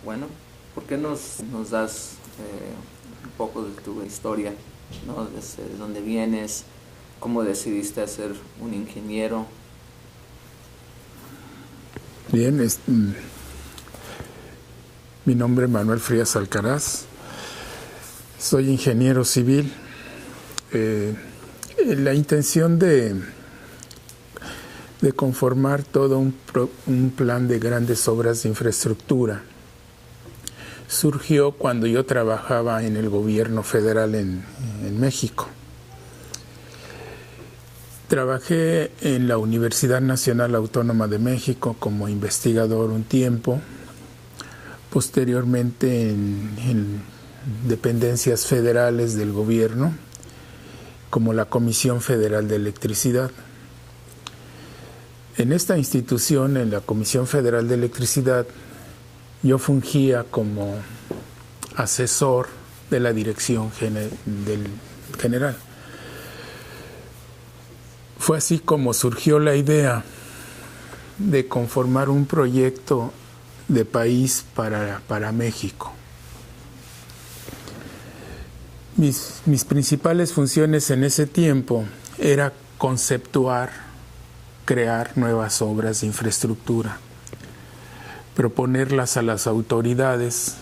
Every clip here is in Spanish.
Bueno, ¿por qué nos das un poco de tu historia, ¿no? Desde dónde vienes, cómo decidiste ser un ingeniero? Bien, mi nombre es Manuel Frías Alcaraz, soy ingeniero civil. La intención de conformar todo un plan de grandes obras de infraestructura surgió cuando yo trabajaba en el gobierno federal en México. Trabajé en la Universidad Nacional Autónoma de México como investigador un tiempo, posteriormente en dependencias federales del gobierno, como la Comisión Federal de Electricidad. En esta institución, en la Comisión Federal de Electricidad, yo fungía como asesor de la dirección general. Fue así como surgió la idea de conformar un proyecto de país para México. Mis principales funciones en ese tiempo era conceptuar, crear nuevas obras de infraestructura, proponerlas a las autoridades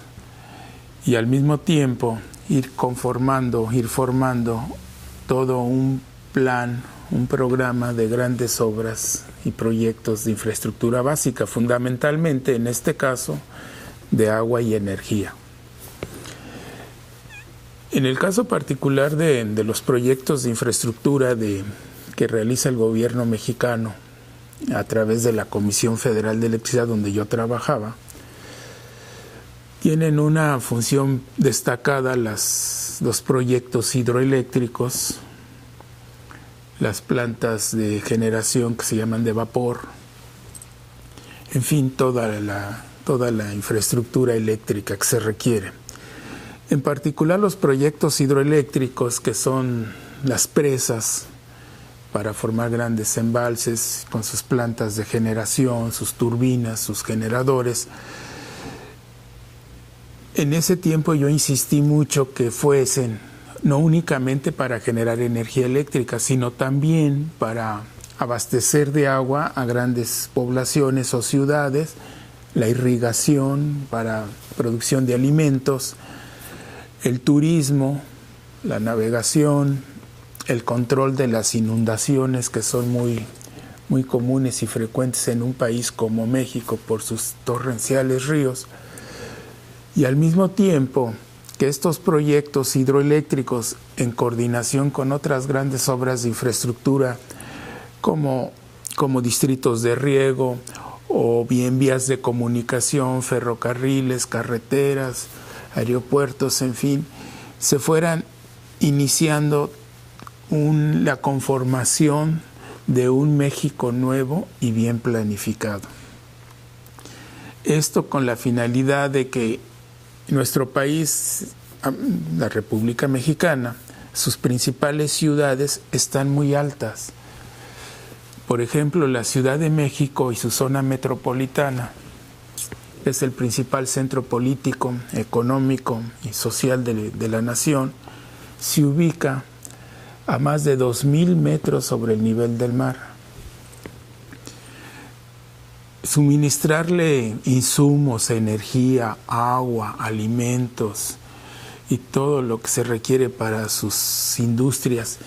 y al mismo tiempo ir formando todo un plan, un programa de grandes obras y proyectos de infraestructura básica, fundamentalmente en este caso de agua y energía. En el caso particular de los proyectos de infraestructura que realiza el gobierno mexicano a través de la Comisión Federal de Electricidad, donde yo trabajaba, tienen una función destacada los proyectos hidroeléctricos, las plantas de generación que se llaman de vapor, en fin, toda la infraestructura eléctrica que se requiere. En particular los proyectos hidroeléctricos, que son las presas para formar grandes embalses con sus plantas de generación, sus turbinas, sus generadores. En ese tiempo yo insistí mucho que fuesen no únicamente para generar energía eléctrica, sino también para abastecer de agua a grandes poblaciones o ciudades, la irrigación para producción de alimentos, el turismo, la navegación, el control de las inundaciones, que son muy comunes y frecuentes en un país como México por sus torrenciales ríos, y al mismo tiempo que estos proyectos hidroeléctricos, en coordinación con otras grandes obras de infraestructura como distritos de riego o bien vías de comunicación, ferrocarriles, carreteras, aeropuertos, en fin, se fueran iniciando la conformación de un México nuevo y bien planificado. Esto con la finalidad de que nuestro país, la República Mexicana, sus principales ciudades están muy altas. Por ejemplo, la Ciudad de México y su zona metropolitana es el principal centro político, económico y social de la nación, se ubica a más de 2,000 metros sobre el nivel del mar. Suministrarle insumos, energía, agua, alimentos y todo lo que se requiere para sus industrias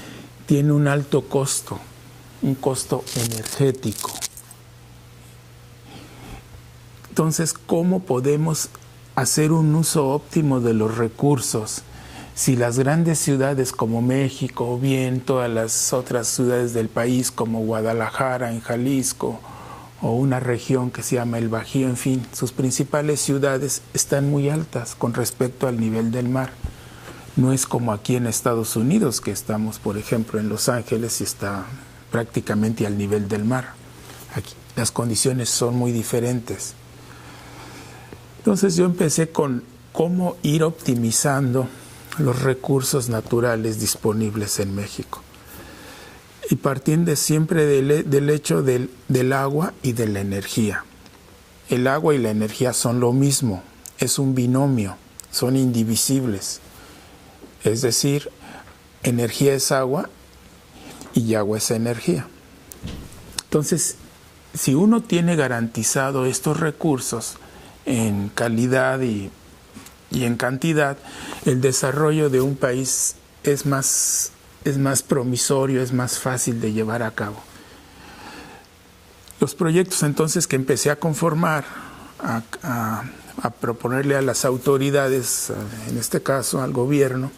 tiene un alto costo, un costo energético. Entonces, ¿cómo podemos hacer un uso óptimo de los recursos si las grandes ciudades como México o bien todas las otras ciudades del país como Guadalajara en Jalisco o una región que se llama el Bajío, en fin, sus principales ciudades están muy altas con respecto al nivel del mar? No es como aquí en Estados Unidos, que estamos, por ejemplo, en Los Ángeles y está prácticamente al nivel del mar. Aquí las condiciones son muy diferentes. Entonces yo empecé con cómo ir optimizando los recursos naturales disponibles en México. Y partiendo siempre del hecho del agua y de la energía. El agua y la energía son lo mismo. es un binomio, son indivisibles. Es decir, energía es agua y agua es energía. Entonces, si uno tiene garantizado estos recursos en calidad y en cantidad, el desarrollo de un país es más promisorio, es más fácil de llevar a cabo. Los proyectos entonces que empecé a conformar, a proponerle a las autoridades, en este caso al gobierno,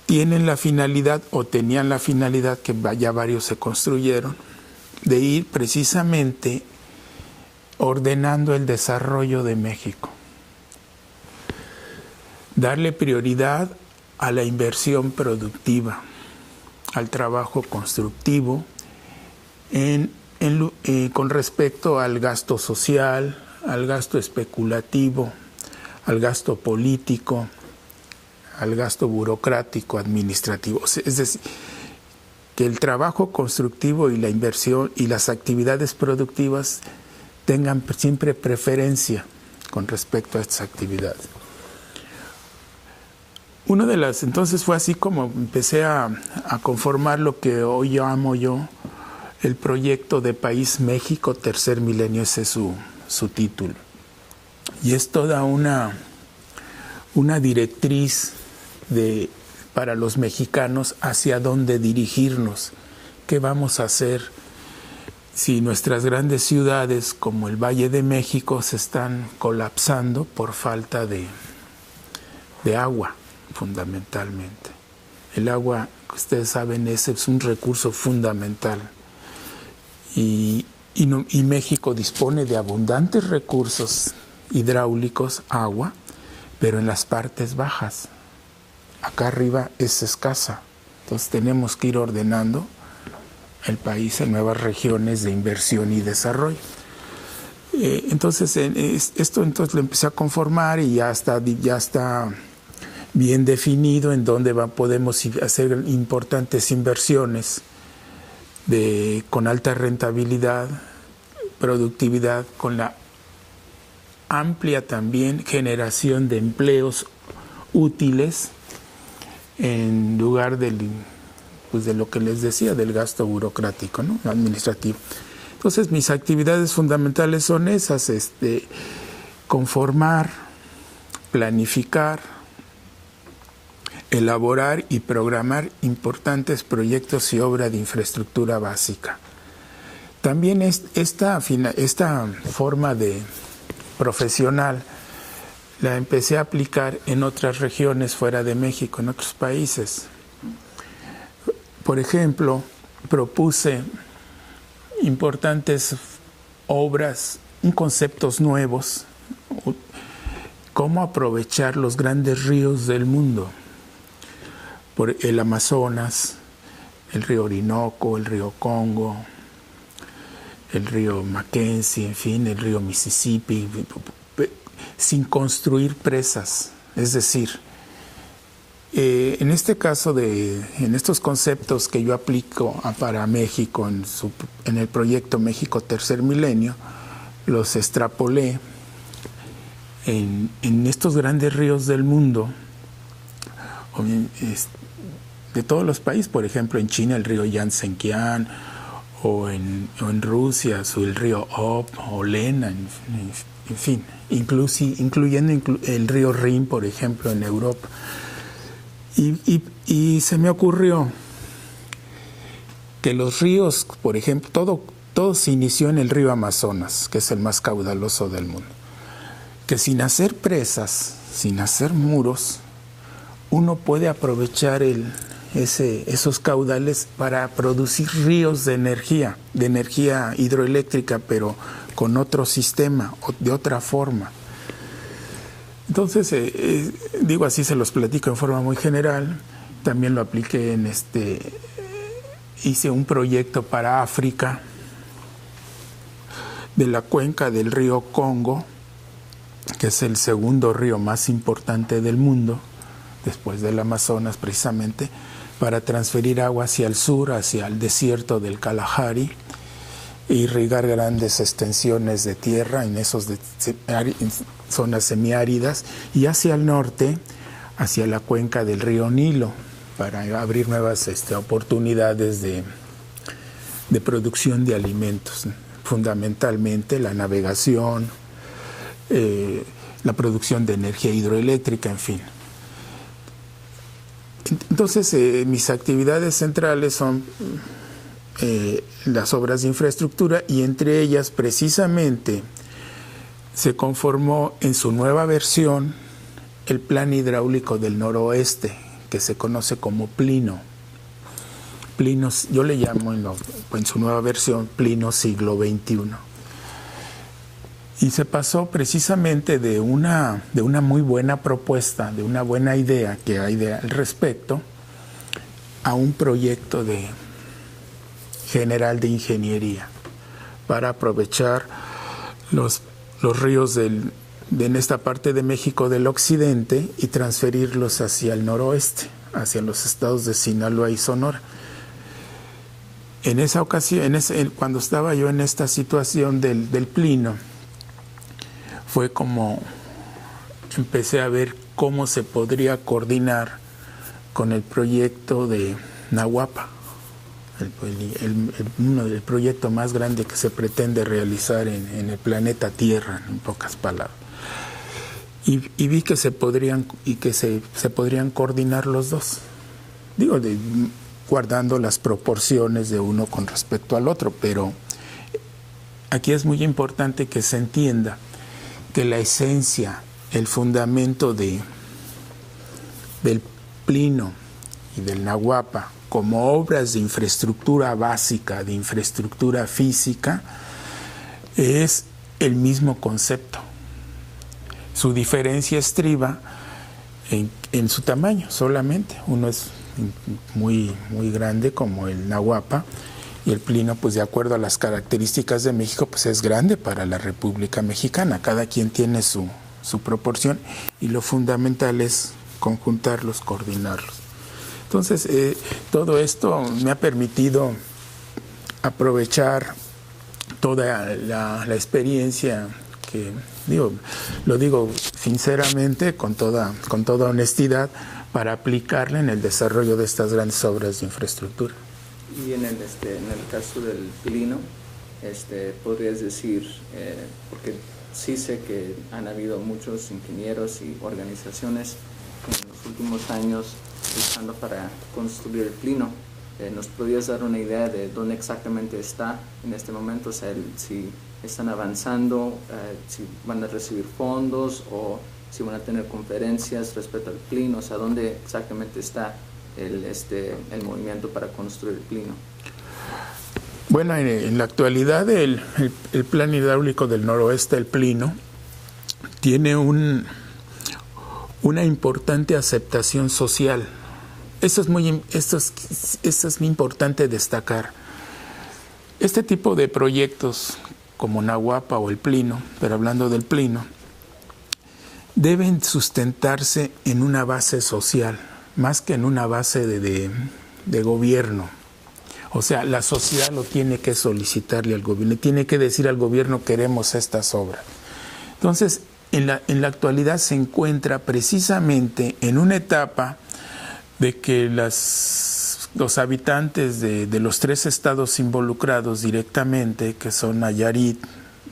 tienen la finalidad, o tenían la finalidad, que ya varios se construyeron, de ir precisamente ordenando el desarrollo de México. Darle prioridad a la inversión productiva, al trabajo constructivo, con respecto al gasto social, al gasto especulativo, al gasto político, al gasto burocrático, administrativo. Es decir, que el trabajo constructivo y la inversión y las actividades productivas tengan siempre preferencia con respecto a estas actividades. Entonces fue así como empecé a conformar lo que hoy llamo yo el proyecto de País México Tercer Milenio. Ese es su título. Y es toda una directriz para los mexicanos hacia dónde dirigirnos, qué vamos a hacer si nuestras grandes ciudades como el Valle de México se están colapsando por falta de agua, fundamentalmente. El agua, ustedes saben, es un recurso fundamental y México dispone de abundantes recursos hidráulicos, agua, pero en las partes bajas. Acá arriba es escasa. Entonces tenemos que ir ordenando el país en nuevas regiones de inversión y desarrollo. Entonces esto lo empecé a conformar y ya está bien definido en dónde podemos hacer importantes inversiones con alta rentabilidad, productividad, con la amplia también generación de empleos útiles en lugar de lo que les decía, del gasto burocrático, ¿no? Administrativo. Entonces mis actividades fundamentales son esas, conformar, planificar, elaborar y programar importantes proyectos y obra de infraestructura básica. También esta forma de profesional la empecé a aplicar en otras regiones fuera de México, en otros países. Por ejemplo, propuse importantes obras, conceptos nuevos, cómo aprovechar los grandes ríos del mundo, por el Amazonas, el río Orinoco, el río Congo, el río Mackenzie, en fin, el río Mississippi, sin construir presas. Es decir, en este caso, en estos conceptos que yo aplico para México en el proyecto México Tercer Milenio, los extrapolé en estos grandes ríos del mundo, de todos los países. Por ejemplo, en China el río Yangtze-Kiang, o en Rusia el río Ob o Lena, en fin, incluyendo el río Rin, por ejemplo, en Europa. Y se me ocurrió que los ríos, por ejemplo, todo se inició en el río Amazonas, que es el más caudaloso del mundo, que sin hacer presas, sin hacer muros, uno puede aprovechar esos caudales para producir ríos de energía hidroeléctrica, pero con otro sistema, de otra forma. Entonces, así se los platico en forma muy general. También lo apliqué hice un proyecto para África, de la cuenca del río Congo, que es el segundo río más importante del mundo, después del Amazonas precisamente, para transferir agua hacia el sur, hacia el desierto del Kalahari, e irrigar grandes extensiones de tierra en zonas semiáridas, y hacia el norte, hacia la cuenca del río Nilo, para abrir nuevas oportunidades de producción de alimentos, fundamentalmente la navegación, la producción de energía hidroeléctrica, en fin. Entonces, mis actividades centrales son las obras de infraestructura, y entre ellas precisamente se conformó en su nueva versión el Plan Hidráulico del Noroeste, que se conoce como Plino. Plino, yo le llamo en su nueva versión Plino siglo XXI. Y se pasó precisamente de una muy buena propuesta, de una buena idea que hay al respecto, a un proyecto general de ingeniería para aprovechar los ríos en esta parte de México del occidente y transferirlos hacia el noroeste, hacia los estados de Sinaloa y Sonora. En esa ocasión, cuando estaba yo en esta situación del Plino, fue como empecé a ver cómo se podría coordinar con el proyecto de Nahuapa, el proyecto más grande que se pretende realizar en el planeta Tierra, en pocas palabras. Y vi que se podrían coordinar los dos, guardando las proporciones de uno con respecto al otro, pero aquí es muy importante que se entienda que la esencia, el fundamento del Plino y del Nahuapa como obras de infraestructura básica, de infraestructura física, es el mismo concepto. Su diferencia estriba en su tamaño solamente. Uno es muy, muy grande como el Nahuapa, y el Plino, pues de acuerdo a las características de México, pues es grande para la República Mexicana. Cada quien tiene su proporción, y lo fundamental es conjuntarlos, coordinarlos. Entonces, todo esto me ha permitido aprovechar toda la experiencia que, lo digo sinceramente, con toda honestidad, para aplicarla en el desarrollo de estas grandes obras de infraestructura. Y en el caso del Plino, podrías decir, porque sí sé que han habido muchos ingenieros y organizaciones en los últimos años luchando para construir el Plino. ¿Nos podrías dar una idea de dónde exactamente está en este momento? O sea, si están avanzando, si van a recibir fondos o si van a tener conferencias respecto al Plino, o sea, dónde exactamente está el movimiento para construir el Plino. Bueno, en la actualidad el Plan Hidráulico del Noroeste, el Plino, tiene una importante aceptación social. Esto es muy importante destacar. Este tipo de proyectos como Nahuapa o el Plino, pero hablando del Plino, deben sustentarse en una base social, más que en una base de gobierno. O sea, la sociedad lo tiene que solicitarle al gobierno, tiene que decir al gobierno: queremos estas obras. Entonces, en la actualidad se encuentra precisamente en una etapa de que los habitantes de los 3 estados involucrados directamente, que son Nayarit,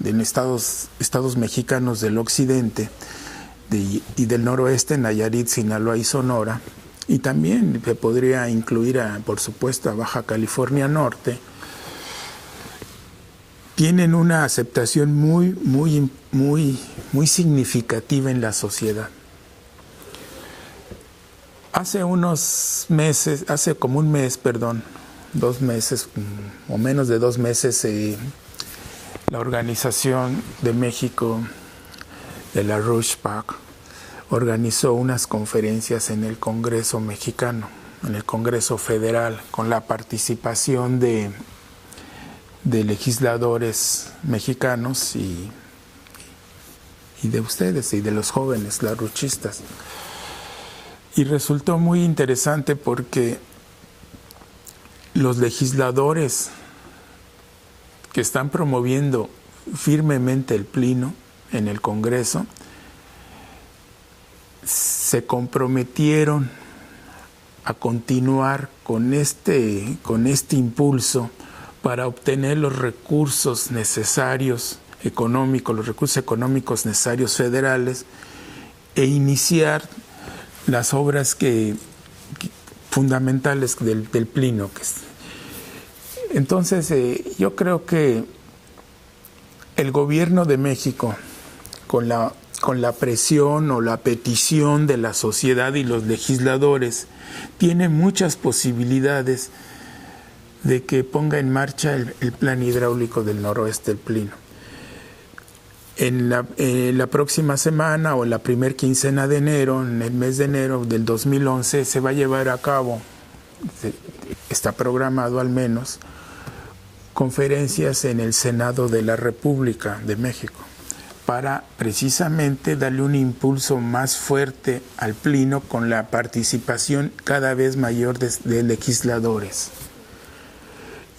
en estados mexicanos del occidente y del noroeste, Nayarit, Sinaloa y Sonora, y también se podría incluir, por supuesto, a Baja California Norte, tienen una aceptación muy, muy, muy, muy significativa en la sociedad. Hace como un mes, 2 meses, o menos de 2 meses, la Organización de México de la RUSHPAC organizó unas conferencias en el Congreso mexicano, en el Congreso Federal, con la participación de legisladores mexicanos y de ustedes y de los jóvenes, las ruchistas. Y resultó muy interesante porque los legisladores que están promoviendo firmemente el plino en el Congreso se comprometieron a continuar con este impulso para obtener los recursos necesarios económicos, los recursos económicos necesarios federales, e iniciar las obras fundamentales del plino. Entonces, yo creo que el gobierno de México, con la presión o la petición de la sociedad y los legisladores, tiene muchas posibilidades de que ponga en marcha el plan hidráulico del noroeste del Plino. En la próxima semana o en la primer quincena de enero, en el mes de enero del 2011, se va a llevar a cabo, está programado al menos, conferencias en el Senado de la República de México, para precisamente darle un impulso más fuerte al plino con la participación cada vez mayor de legisladores.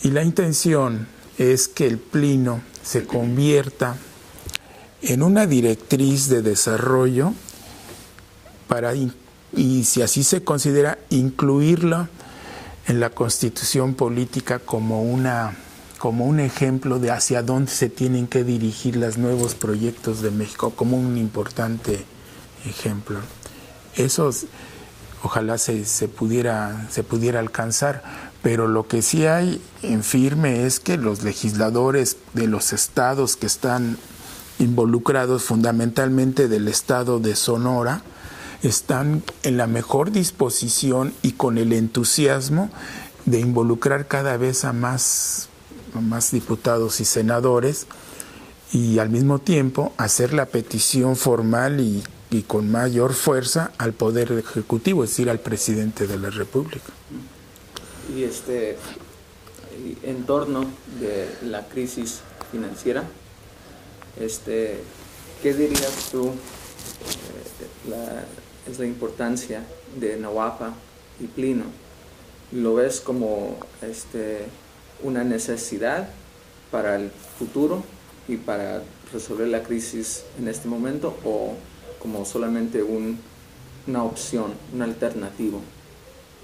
Y la intención es que el plino se convierta en una directriz de desarrollo y si así se considera, incluirla en la Constitución política como un ejemplo de hacia dónde se tienen que dirigir los nuevos proyectos de México, como un importante ejemplo. Eso ojalá se pudiera alcanzar, pero lo que sí hay en firme es que los legisladores de los estados que están involucrados, fundamentalmente del estado de Sonora, están en la mejor disposición y con el entusiasmo de involucrar cada vez a más diputados y senadores, y al mismo tiempo hacer la petición formal y con mayor fuerza al Poder Ejecutivo, es decir, al presidente de la República. Y en torno de la crisis financiera, ¿qué dirías tú es la importancia de Nahuapa y Plino? ¿Lo ves como una necesidad para el futuro y para resolver la crisis en este momento, o como solamente una opción, una alternativa?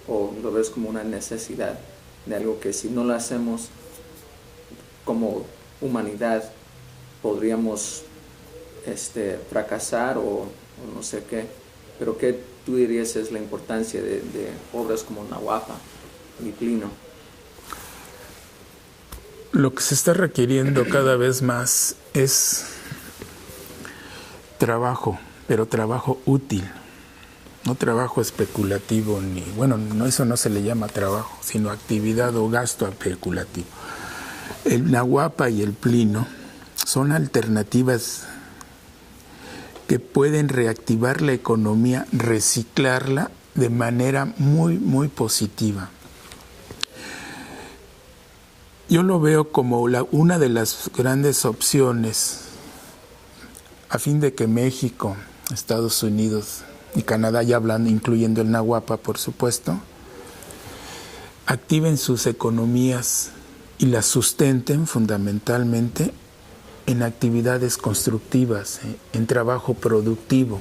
¿O lo ves como una necesidad de algo que si no lo hacemos como humanidad podríamos fracasar o no sé qué? Pero ¿qué tú dirías es la importancia de obras como Nahuapa y Plino? Lo que se está requiriendo cada vez más es trabajo, pero trabajo útil, no trabajo especulativo, eso no se le llama trabajo, sino actividad o gasto especulativo. El Nahuapa y el Plino son alternativas que pueden reactivar la economía, reciclarla de manera muy, muy positiva. Yo lo veo como una de las grandes opciones a fin de que México, Estados Unidos y Canadá, ya hablando, incluyendo el Nahuapa, por supuesto, activen sus economías y las sustenten fundamentalmente en actividades constructivas, en trabajo productivo,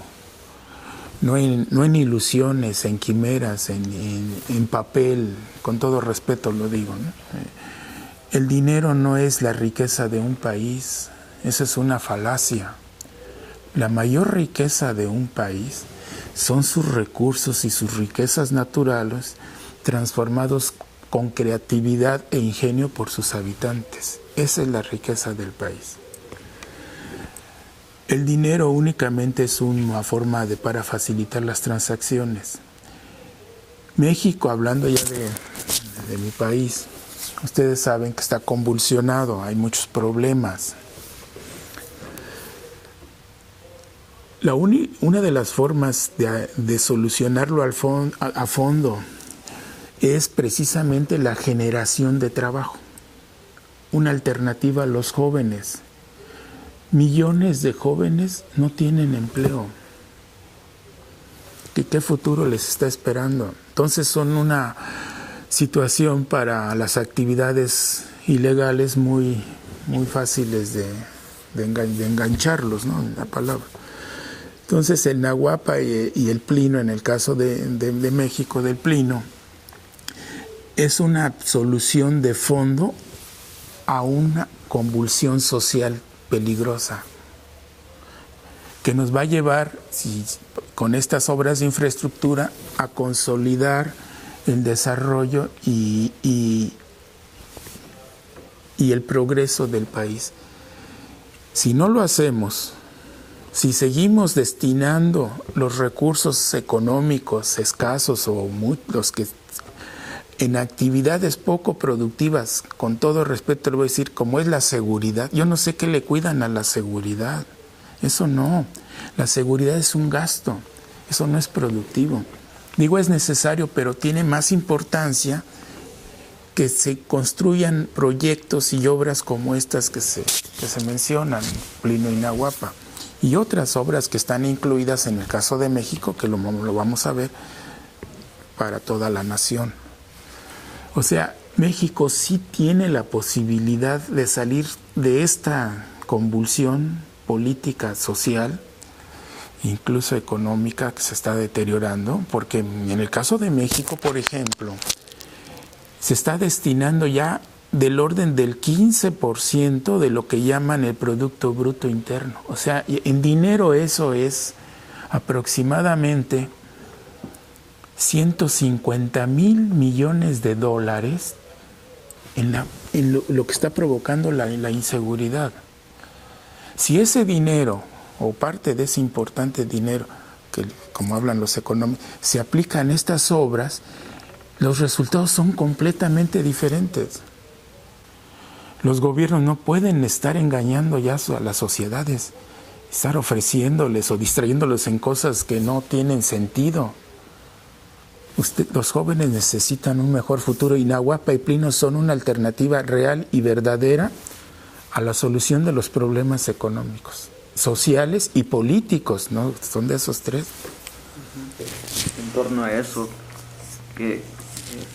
no en ilusiones, en quimeras, en papel, con todo respeto lo digo, ¿no? El dinero no es la riqueza de un país, esa es una falacia. La mayor riqueza de un país son sus recursos y sus riquezas naturales transformados con creatividad e ingenio por sus habitantes. Esa es la riqueza del país. El dinero únicamente es una forma para facilitar las transacciones. México, hablando ya de mi país, ustedes saben que está convulsionado, hay muchos problemas. Una de las formas de solucionarlo a fondo es precisamente la generación de trabajo, una alternativa a los jóvenes. Millones de jóvenes no tienen empleo. ¿Qué futuro les está esperando? Entonces son una situación para las actividades ilegales muy, muy fáciles de engancharlos, ¿no? En la palabra. Entonces el nahuapa y el plino, en el caso de México, del plino, es una solución de fondo a una convulsión social peligrosa que nos va a llevar, con estas obras de infraestructura, a consolidar el desarrollo y el progreso del país. Si no lo hacemos, si seguimos destinando los recursos económicos escasos o los que en actividades poco productivas, con todo respeto le voy a decir, como es la seguridad, yo no sé qué le cuidan a la seguridad, eso no, la seguridad es un gasto, eso no es productivo. Digo es necesario, pero tiene más importancia que se construyan proyectos y obras como estas que se mencionan, Plino y Nahuapa, y otras obras que están incluidas en el caso de México, que lo vamos a ver, para toda la nación. O sea, México sí tiene la posibilidad de salir de esta convulsión política, social, incluso económica, que se está deteriorando, porque en el caso de México, por ejemplo, se está destinando ya del orden del 15% de lo que llaman el Producto Bruto Interno. O sea, en dinero eso es aproximadamente 150,000 millones de dólares en lo que está provocando la inseguridad. Si ese dinero, o parte de ese importante dinero, que como hablan los económicos, se aplica en estas obras, los resultados son completamente diferentes. Los gobiernos no pueden estar engañando ya a las sociedades, estar ofreciéndoles o distrayéndoles en cosas que no tienen sentido. Los jóvenes necesitan un mejor futuro y Nahuapa y Plino son una alternativa real y verdadera a la solución de los problemas económicos, sociales y políticos, ¿no? Son de esos tres. En torno a eso,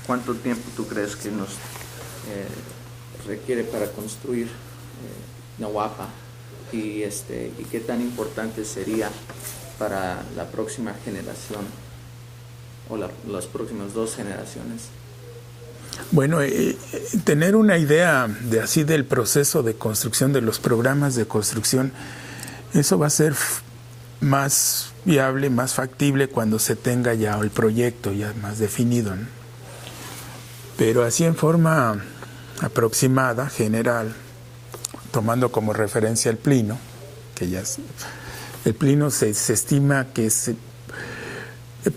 ¿cuánto tiempo tú crees que nos requiere para construir Nahuapa y qué tan importante sería para la próxima generación o las próximas 2 generaciones? Bueno, tener una idea del proceso de construcción, de los programas de construcción, eso va a ser más viable, más factible cuando se tenga ya el proyecto ya más definido, ¿no? Pero así en forma aproximada, general, tomando como referencia el Plino, que ya el Plino se estima que se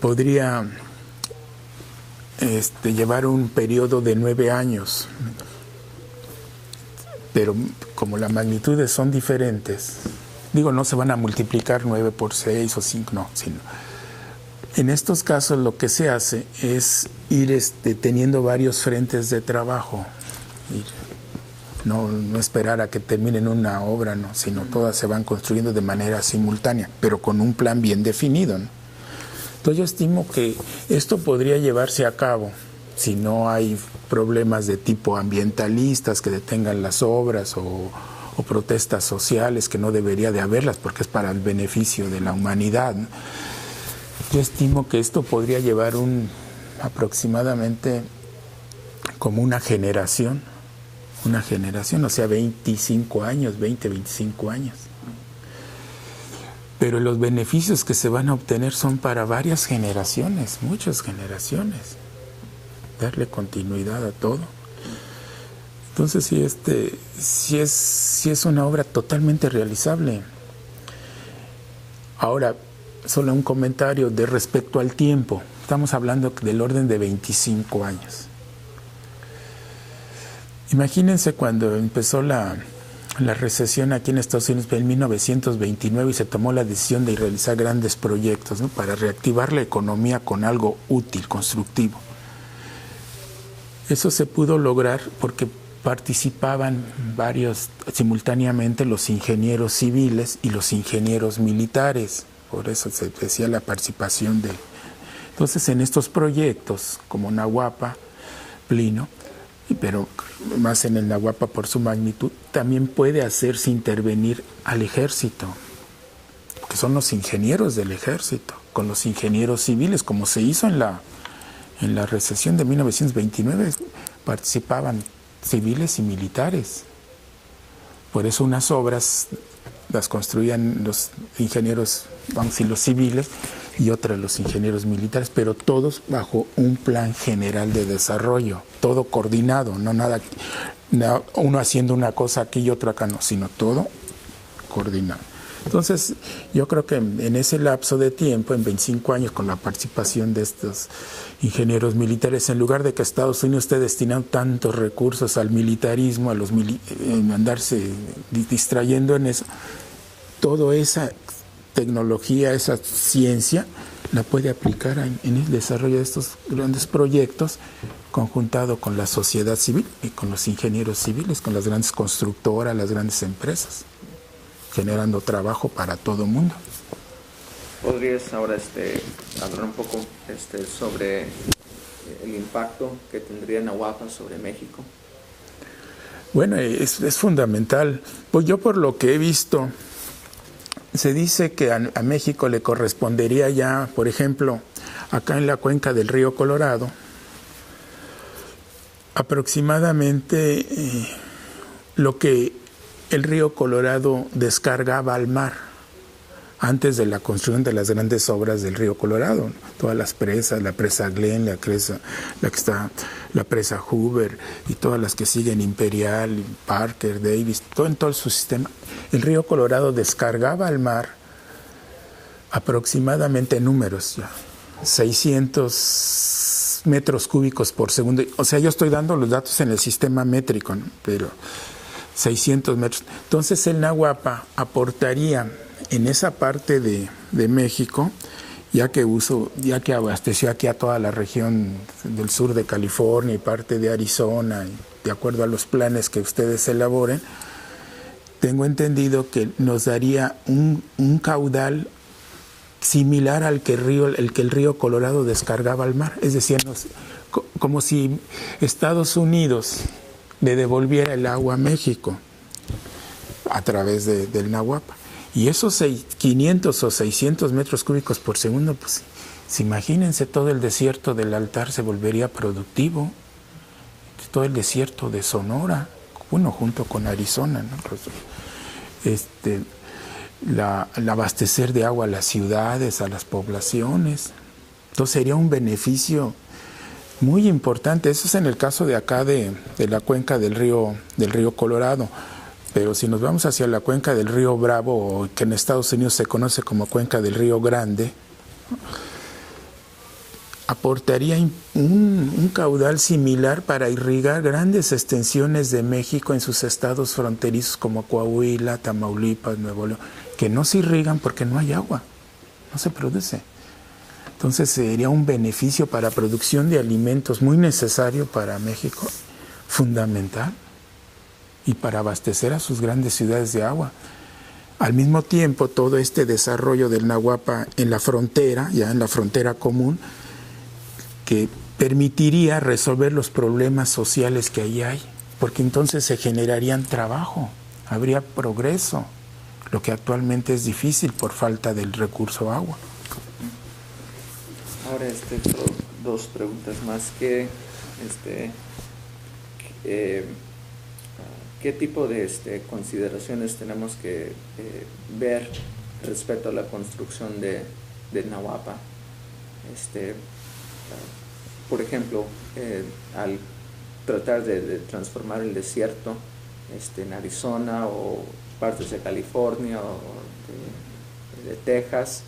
podría llevar un periodo de 9 años, pero como las magnitudes son diferentes, no se van a multiplicar 9 por 6 o 5, no, sino en estos casos lo que se hace es ir teniendo varios frentes de trabajo, no esperar a que terminen una obra, no, sino todas se van construyendo de manera simultánea, pero con un plan bien definido, ¿no? Entonces yo estimo que esto podría llevarse a cabo si no hay problemas de tipo ambientalistas que detengan las obras o protestas sociales, que no debería de haberlas porque es para el beneficio de la humanidad, ¿no? Yo estimo que esto podría llevar aproximadamente como una generación, o sea, 25 años, 20, 25 años. Pero los beneficios que se van a obtener son para varias generaciones, muchas generaciones. Darle continuidad a todo. Entonces sí es una obra totalmente realizable. Ahora, solo un comentario de respecto al tiempo. Estamos hablando del orden de 25 años. Imagínense cuando empezó la recesión aquí en Estados Unidos en 1929 y se tomó la decisión de realizar grandes proyectos, ¿no?, para reactivar la economía con algo útil, constructivo. Eso se pudo lograr porque participaban simultáneamente los ingenieros civiles y los ingenieros militares. Por eso se decía la participación Entonces, en estos proyectos, como Nahuapa, Plino, pero más en el Nahuapa por su magnitud, también puede hacerse intervenir al ejército, que son los ingenieros del ejército, con los ingenieros civiles, como se hizo en la recesión de 1929, participaban civiles y militares. Por eso unas obras las construían los ingenieros, vamos a decir, los civiles, y otras los ingenieros militares, pero todos bajo un plan general de desarrollo, todo coordinado, no nada, uno haciendo una cosa aquí y otra acá, no, sino todo coordinado. Entonces, yo creo que en ese lapso de tiempo, en 25 años, con la participación de estos ingenieros militares, en lugar de que Estados Unidos esté destinando tantos recursos al militarismo, a andarse distrayendo en eso, toda esa tecnología, esa ciencia, la puede aplicar en el desarrollo de estos grandes proyectos, conjuntado con la sociedad civil y con los ingenieros civiles, con las grandes constructoras, las grandes empresas, generando trabajo para todo el mundo. ¿Podrías ahora hablar un poco sobre el impacto que tendría Nahuapa sobre México? Bueno, es fundamental. Pues yo, por lo que he visto, se dice que a México le correspondería ya, por ejemplo, acá en la cuenca del río Colorado, aproximadamente lo que el río Colorado descargaba al mar antes de la construcción de las grandes obras del río Colorado, ¿no? Todas las presas, la presa Glenn, la presa Hoover y todas las que siguen, Imperial, Parker, Davis, en todo su sistema. El río Colorado descargaba al mar aproximadamente, números ya, 600 metros cúbicos por segundo. O sea, yo estoy dando los datos en el sistema métrico, ¿no? Pero 600 metros. Entonces el Nahuapa aportaría en esa parte de México, ya que abasteció aquí a toda la región del sur de California y parte de Arizona, y de acuerdo a los planes que ustedes elaboren, tengo entendido que nos daría un caudal similar al que el río Colorado descargaba al mar. Es decir, como si Estados Unidos le devolviera el agua a México a través del Nahuapa. Y esos 500 o 600 metros cúbicos por segundo, pues imagínense, todo el desierto del Altar se volvería productivo, todo el desierto de Sonora, bueno, junto con Arizona, ¿no? El abastecer de agua a las ciudades, a las poblaciones. Entonces sería un beneficio muy importante. Eso es en el caso de acá de la cuenca del río Colorado. Pero si nos vamos hacia la cuenca del río Bravo, que en Estados Unidos se conoce como cuenca del río Grande, aportaría un caudal similar para irrigar grandes extensiones de México en sus estados fronterizos como Coahuila, Tamaulipas, Nuevo León, que no se irrigan porque no hay agua, no se produce. Entonces sería un beneficio para producción de alimentos muy necesario para México, fundamental, y para abastecer a sus grandes ciudades de agua. Al mismo tiempo, todo este desarrollo del Nahuapa en la frontera, ya en la frontera común, que permitiría resolver los problemas sociales que ahí hay, porque entonces se generarían trabajo, habría progreso, lo que actualmente es difícil por falta del recurso agua. Ahora, dos preguntas más. ¿Qué tipo de consideraciones tenemos que ver respecto a la construcción de Nahuapa? Por ejemplo, al tratar de transformar el desierto en Arizona o partes de California o de Texas,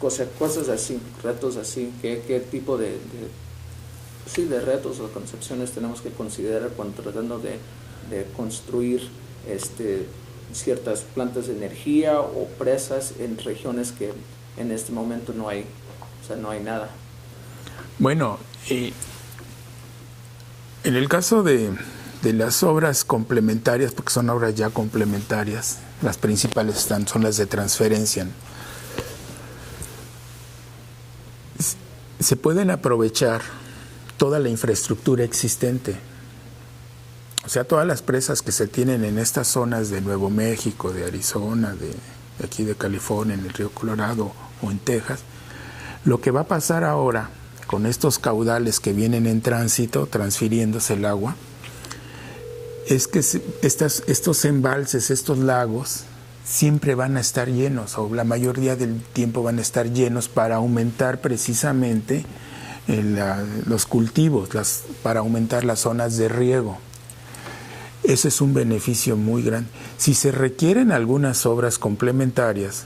cosas así, retos así, ¿qué tipo de retos o concepciones tenemos que considerar cuando tratando de construir ciertas plantas de energía o presas en regiones que en este momento no hay nada? Bueno, en el caso de las obras complementarias, porque son obras ya complementarias, las principales son las de transferencia, ¿no? Se pueden aprovechar toda la infraestructura existente O sea, todas las presas que se tienen en estas zonas de Nuevo México, de Arizona, de aquí de California, en el río Colorado o en Texas, lo que va a pasar ahora con estos caudales que vienen en tránsito, transfiriéndose el agua, es que estos embalses, estos lagos, siempre van a estar llenos, o la mayoría del tiempo van a estar llenos para aumentar precisamente los cultivos, para aumentar las zonas de riego. Ese es un beneficio muy grande. Si se requieren algunas obras complementarias,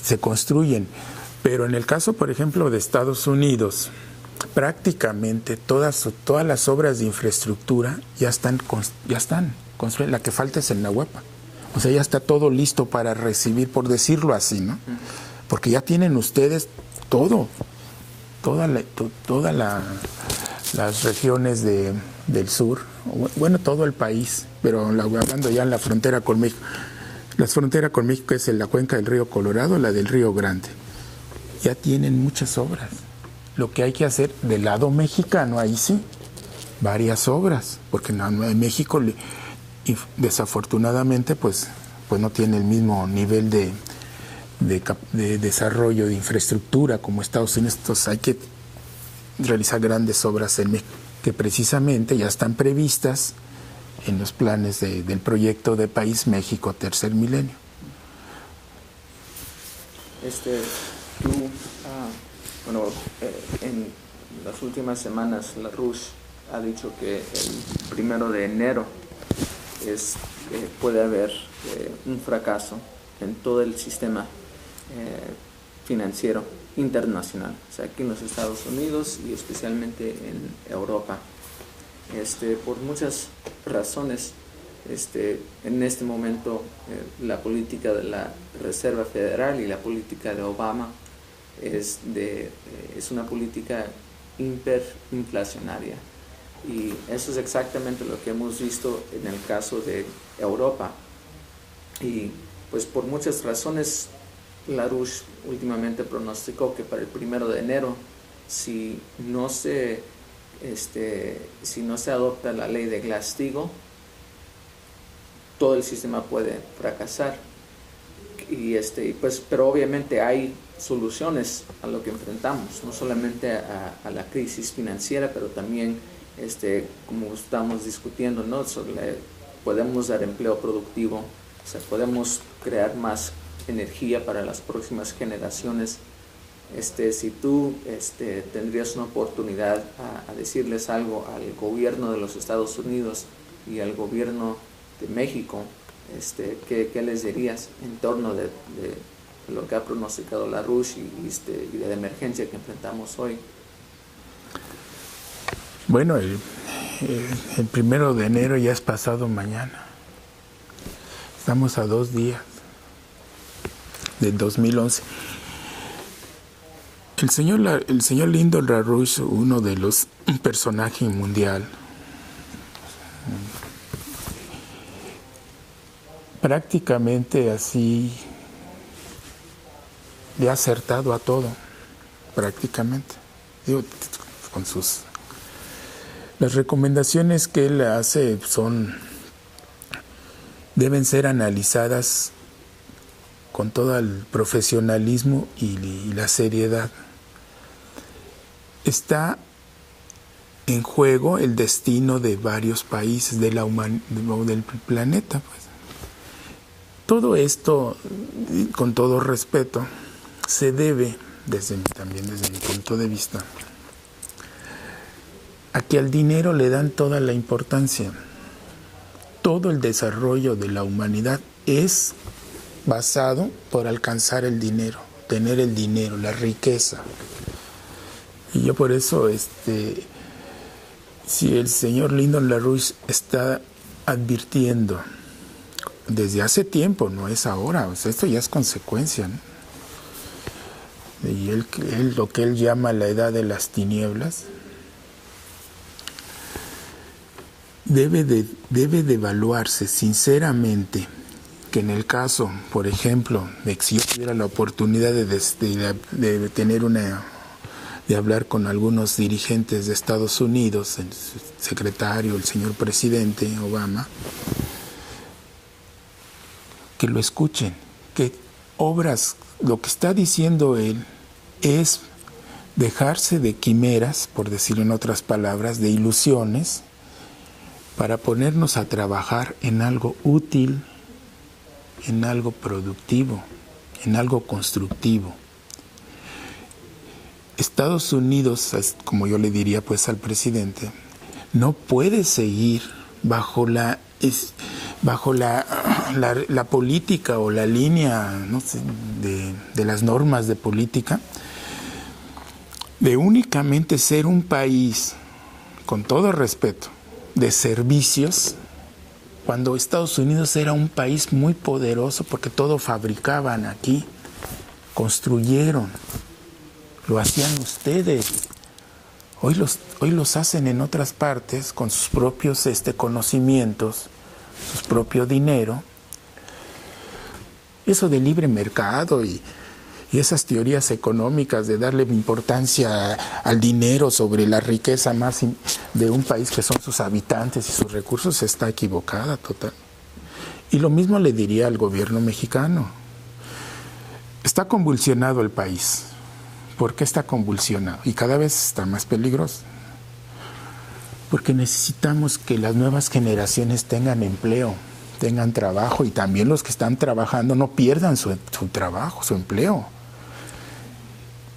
se construyen, pero en el caso, por ejemplo, de Estados Unidos, prácticamente todas las obras de infraestructura ya están construidas. La que falta es el Nahuapa. O sea, ya está todo listo para recibir, por decirlo así, ¿no? Porque ya tienen ustedes todo, todas las regiones del sur, bueno, todo el país, pero hablando ya en la frontera con México. La frontera con México es en la cuenca del río Colorado, la del Río Grande. Ya tienen muchas obras. Lo que hay que hacer del lado mexicano, ahí sí, varias obras, porque en México desafortunadamente pues no tiene el mismo nivel de desarrollo de infraestructura como Estados Unidos. Entonces hay que realizar grandes obras en México, que precisamente ya están previstas en los planes del proyecto de País México Tercer Milenio. En las últimas semanas la RUSH ha dicho que el 1 de enero puede haber un fracaso en todo el sistema financiero internacional, o sea, aquí en los Estados Unidos y especialmente en Europa. Por muchas razones, en este momento la política de la Reserva Federal y la política de Obama es una política hiperinflacionaria, y eso es exactamente lo que hemos visto en el caso de Europa. Y pues por muchas razones la RUSH últimamente pronosticó que para el 1 de enero, si no se adopta la ley de Glass-Steagall, todo el sistema puede fracasar. Pero obviamente hay soluciones a lo que enfrentamos, no solamente a la crisis financiera, pero también, como estamos discutiendo, ¿no? Podemos dar empleo productivo, o sea, podemos crear más energía para las próximas generaciones. Si tú tendrías una oportunidad a decirles algo al gobierno de los Estados Unidos y al gobierno de México, ¿qué les dirías en torno de lo que ha pronosticado la RUSH y de la emergencia que enfrentamos hoy? Bueno, el 1 de enero ya es pasado mañana. Estamos a 2 días del 2011. El señor Lyndon LaRouche, uno de los personajes mundial, prácticamente así le ha acertado a todo, prácticamente. Las recomendaciones que él hace deben ser analizadas con todo el profesionalismo y la seriedad. Está en juego el destino de varios países del planeta, pues. Todo esto, con todo respeto, se debe, también desde mi punto de vista, a que al dinero le dan toda la importancia. Todo el desarrollo de la humanidad es basado por alcanzar el dinero, tener el dinero, la riqueza. Y yo por eso, si el señor Lyndon LaRouche está advirtiendo desde hace tiempo, no es ahora, o sea, esto ya es consecuencia, ¿no? Y lo que él llama la edad de las tinieblas, debe de evaluarse sinceramente que en el caso, por ejemplo, de que si yo tuviera la oportunidad de de hablar con algunos dirigentes de Estados Unidos, el secretario, el señor presidente Obama, que lo escuchen, que obras, lo que está diciendo él es dejarse de quimeras, por decirlo en otras palabras, de ilusiones, para ponernos a trabajar en algo útil, en algo productivo, en algo constructivo. Estados Unidos, como yo le diría pues al presidente, no puede seguir bajo la política o la línea, no sé, de las normas de política, de únicamente ser un país, con todo respeto, de servicios, cuando Estados Unidos era un país muy poderoso porque todo fabricaban aquí, construyeron, lo hacían ustedes. Hoy los hacen en otras partes con sus propios conocimientos, su propio dinero. Eso de libre mercado y esas teorías económicas de darle importancia al dinero sobre la riqueza más de un país que son sus habitantes y sus recursos está equivocada total. Y lo mismo le diría al gobierno mexicano. Está convulsionado el país. ¿Por qué está convulsionado? Y cada vez está más peligroso. Porque necesitamos que las nuevas generaciones tengan empleo, tengan trabajo, y también los que están trabajando no pierdan su trabajo, su empleo.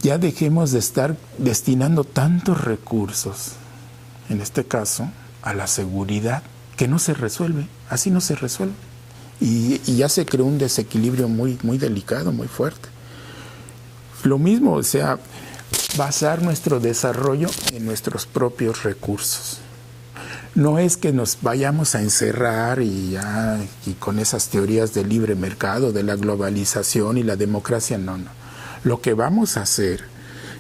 Ya dejemos de estar destinando tantos recursos, en este caso, a la seguridad, que no se resuelve, así no se resuelve. Y ya se creó un desequilibrio muy, muy delicado, muy fuerte. Lo mismo, o sea, basar nuestro desarrollo en nuestros propios recursos. No es que nos vayamos a encerrar y con esas teorías del libre mercado, de la globalización y la democracia, no. Lo que vamos a hacer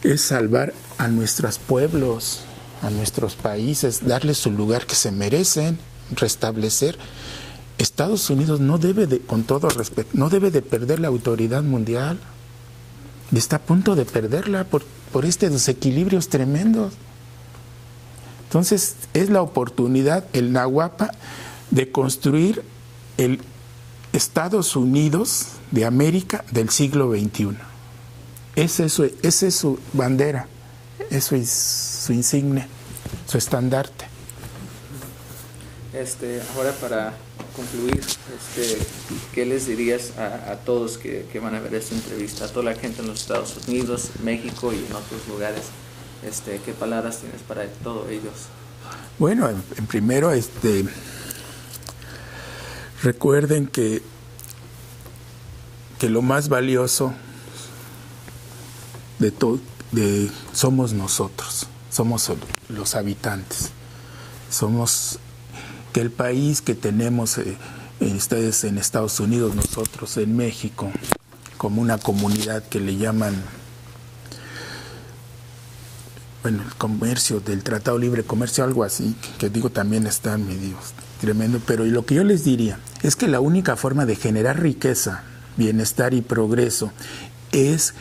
es salvar a nuestros pueblos, a nuestros países, darles su lugar que se merecen, restablecer. Estados Unidos no debe con todo respeto, no debe de perder la autoridad mundial. Y está a punto de perderla por desequilibrios tremendos. Entonces, es la oportunidad, el Nahuapa, de construir el Estados Unidos de América del siglo XXI. Esa es su bandera, eso es su insignia, su estandarte. Ahora, para concluir, ¿qué les dirías a todos que van a ver esta entrevista, a toda la gente en los Estados Unidos, México y en otros lugares? ¿Qué palabras tienes para todos ellos? Bueno, en primero, recuerden que lo más valioso de todo somos nosotros, somos los habitantes, somos que el país que tenemos ustedes en Estados Unidos, nosotros en México, como una comunidad que le llaman, el comercio del Tratado Libre Comercio, algo así, que digo también está medio tremendo, pero lo que yo les diría es que la única forma de generar riqueza, bienestar y progreso es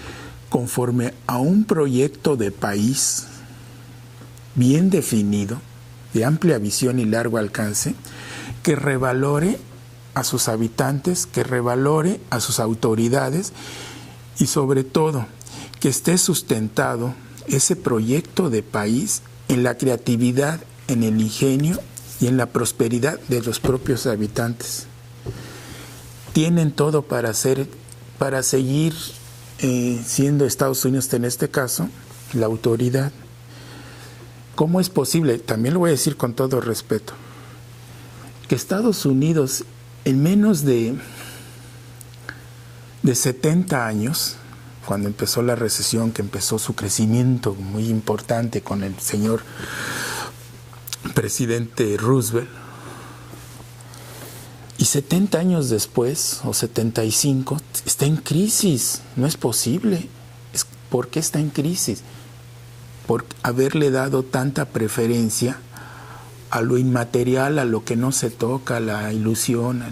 conforme a un proyecto de país bien definido, de amplia visión y largo alcance, que revalore a sus habitantes, que revalore a sus autoridades y sobre todo que esté sustentado ese proyecto de país en la creatividad, en el ingenio y en la prosperidad de los propios habitantes. Tienen todo para seguir siendo Estados Unidos, en este caso, la autoridad. ¿Cómo es posible? También lo voy a decir con todo respeto, que Estados Unidos en menos de 70 años, cuando empezó la recesión, que empezó su crecimiento muy importante con el señor presidente Roosevelt, y 70 años después, o 75, está en crisis. No es posible. ¿Por qué está en crisis? Por haberle dado tanta preferencia a lo inmaterial, a lo que no se toca, a la ilusión.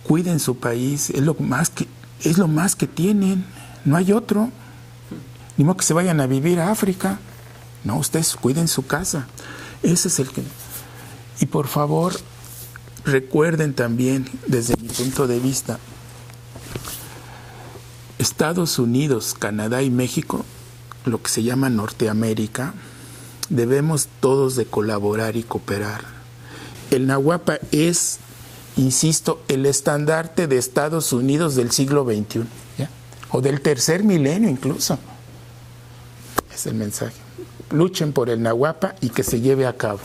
Cuiden su país, es lo más que tienen, no hay otro. Ni modo que se vayan a vivir a África. No, ustedes cuiden su casa. Ese es el que... Y por favor, recuerden también, desde mi punto de vista, Estados Unidos, Canadá y México, lo que se llama Norteamérica, debemos todos de colaborar y cooperar. El Nahuapa es, insisto, el estandarte de Estados Unidos del siglo XXI, ¿ya? O del tercer milenio incluso. Es el mensaje. Luchen por el Nahuapa y que se lleve a cabo.